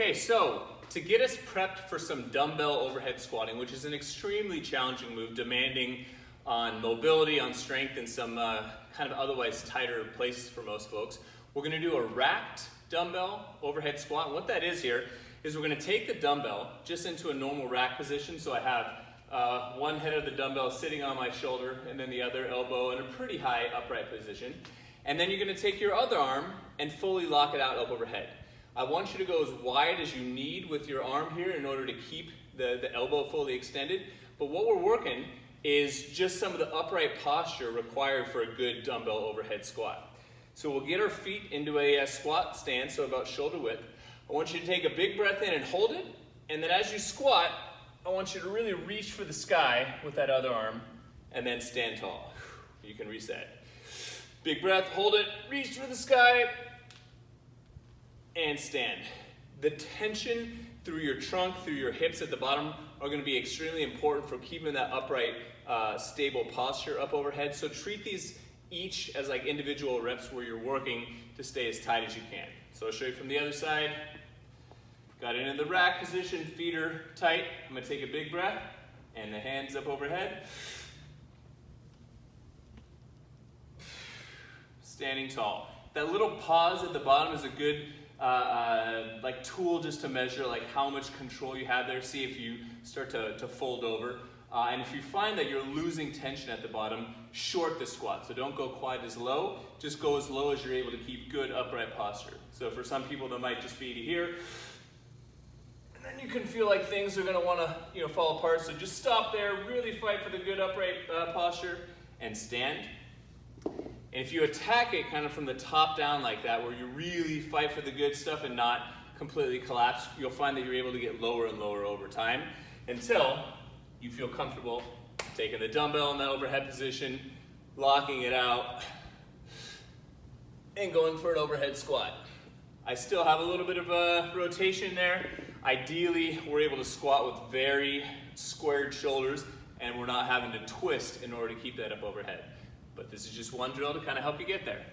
Okay, so to get us prepped for some dumbbell overhead squatting, which is an extremely challenging move, demanding on mobility, on strength, and some kind of otherwise tighter places for most folks, we're going to do a racked dumbbell overhead squat. And what that is here is we're going to take the dumbbell just into a normal rack position. So I have one head of the dumbbell sitting on my shoulder and then the other elbow in a pretty high upright position. And then you're going to take your other arm and fully lock it out up overhead. I want you to go as wide as you need with your arm here in order to keep the elbow fully extended. But what we're working is just some of the upright posture required for a good dumbbell overhead squat. So we'll get our feet into a squat stance, so about shoulder width. I want you to take a big breath in and hold it. And then as you squat, I want you to really reach for the sky with that other arm and then stand tall. You can reset. Big breath, hold it, reach for the sky, and stand. The tension through your trunk, through your hips at the bottom are going to be extremely important for keeping that upright, stable posture up overhead. So treat these each as like individual reps where you're working to stay as tight as you can. So I'll show you from the other side. Got it in the rack position, feet are tight. I'm going to take a big breath and the hands up overhead. Standing tall. That little pause at the bottom is a good like tool just to measure like how much control you have there. See if you start to fold over. And if you find that you're losing tension at the bottom, short the squat. So don't go quite as low, just go as low as you're able to keep good upright posture. So for some people that might just be to here. And then you can feel like things are gonna wanna fall apart. So just stop there, really fight for the good upright posture and stand. And if you attack it kind of from the top down like that, where you really fight for the good stuff and not completely collapse, you'll find that you're able to get lower and lower over time until you feel comfortable taking the dumbbell in the overhead position, locking it out, and going for an overhead squat. I still have a little bit of a rotation there. Ideally, we're able to squat with very squared shoulders and we're not having to twist in order to keep that up overhead. But this is just one drill to kind of help you get there.